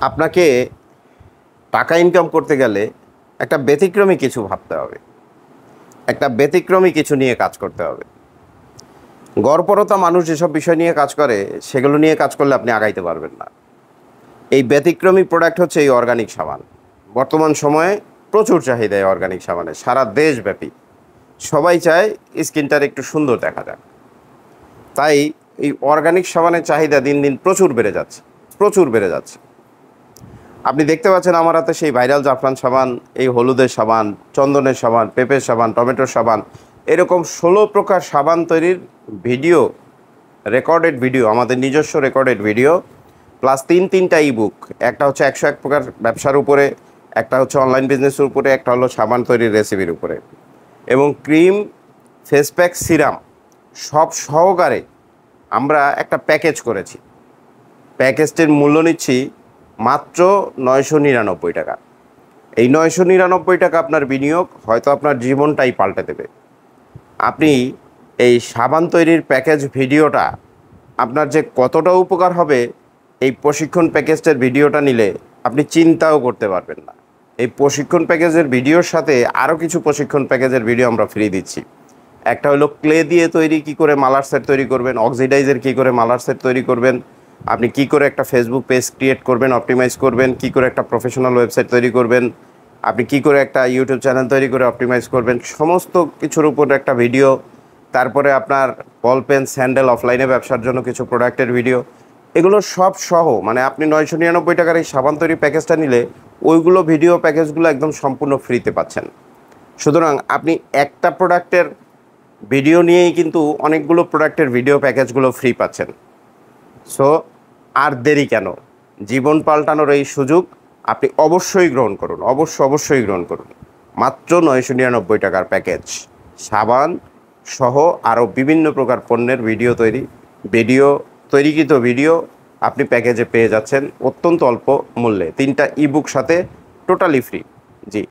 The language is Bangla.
আপনাকে টাকা ইনকাম করতে গেলে একটা ব্যতিক্রমী কিছু ভাবতে হবে, একটা ব্যতিক্রমী কিছু নিয়ে কাজ করতে হবে। গড়পড়তা মানুষ যেসব বিষয় নিয়ে কাজ করে সেগুলো নিয়ে কাজ করলে আপনি আগাইতে পারবেন না। এই ব্যতিক্রমী প্রোডাক্ট হচ্ছে এই অর্গানিক সাবান। বর্তমান সময়ে প্রচুর চাহিদা এই অর্গানিক সাবানের, সারা দেশব্যাপী সবাই চায় স্কিনটার একটু সুন্দর দেখা যাক। তাই এই অর্গানিক সাবানের চাহিদা দিন দিন প্রচুর বেড়ে যাচ্ছে, প্রচুর বেড়ে যাচ্ছে। আপনি দেখতে পাচ্ছেন আমার হাতে সেই ভাইরাল জাফরান সাবান, এই হলুদের সাবান, চন্দনের সাবান, পেঁপের সাবান, টমেটোর সাবান, এরকম 16 প্রকার সাবান তৈরির ভিডিও, রেকর্ডেড ভিডিও, আমাদের নিজস্ব রেকর্ডেড ভিডিও, প্লাস তিনটা ইবুক। একটা হচ্ছে 101 প্রকার ব্যবসার উপরে, একটা হচ্ছে অনলাইন বিজনেসের উপরে, একটা হলো সাবান তৈরির রেসিপির উপরে, এবং ক্রিম, ফেস প্যাক, সিরাম সব সহকারে আমরা একটা প্যাকেজ করেছি। প্যাকেজটির মূল্য নিচ্ছি মাত্র 999 টাকা। এই 999 টাকা আপনার বিনিয়োগ হয়তো আপনার জীবনটাই পাল্টে দেবে। আপনি এই সাবান তৈরির প্যাকেজ ভিডিওটা আপনার যে কতটা উপকার হবে, এই প্রশিক্ষণ প্যাকেজটার ভিডিওটা নিলে আপনি চিন্তাও করতে পারবেন না। এই প্রশিক্ষণ প্যাকেজের ভিডিওর সাথে আরও কিছু প্রশিক্ষণ প্যাকেজের ভিডিও আমরা ফ্রি দিচ্ছি। একটা হলো ক্লে দিয়ে তৈরি কী করে মালার সেট তৈরি করবেন, অক্সিডাইজের কী করে মালার সেট তৈরি করবেন, আপনি কি করে একটা ফেসবুক পেজ ক্রিয়েট করবেন, অপটিমাইজ করবেন, কি করে একটা প্রফেশনাল ওয়েবসাইট তৈরি করবেন, আপনি কি করে একটা ইউটিউব চ্যানেল তৈরি করে অপটিমাইজ করবেন, সমস্ত কিছুর উপর একটা ভিডিও। তারপরে আপনার বল পেন, স্যান্ডেল, অফলাইনে ব্যবসার জন্য কিছু প্রোডাক্টের ভিডিও, এগুলো সব সহ মানে আপনি 999 টাকার এই সাবান তৈরি প্যাকেজটা নিলে ওইগুলো ভিডিও প্যাকেজগুলো একদম সম্পূর্ণ ফ্রিতে পাচ্ছেন। সুতরাং আপনি একটা প্রোডাক্টের ভিডিও নিয়েই কিন্তু অনেকগুলো প্রোডাক্টের ভিডিও প্যাকেজগুলো ফ্রি পাচ্ছেন। সো আর দেরি কেন? জীবন পাল্টানোর এই সুযোগ আপনি অবশ্যই গ্রহণ করুন, অবশ্যই গ্রহণ করুন। মাত্র 999 টাকার প্যাকেজ, সাবান সহ আরও বিভিন্ন প্রকার পণ্যের তৈরিকৃত ভিডিও আপনি প্যাকেজে পেয়ে যাচ্ছেন অত্যন্ত অল্প মূল্যে। 3টা ইবুক সাথে টোটালি ফ্রি। জি।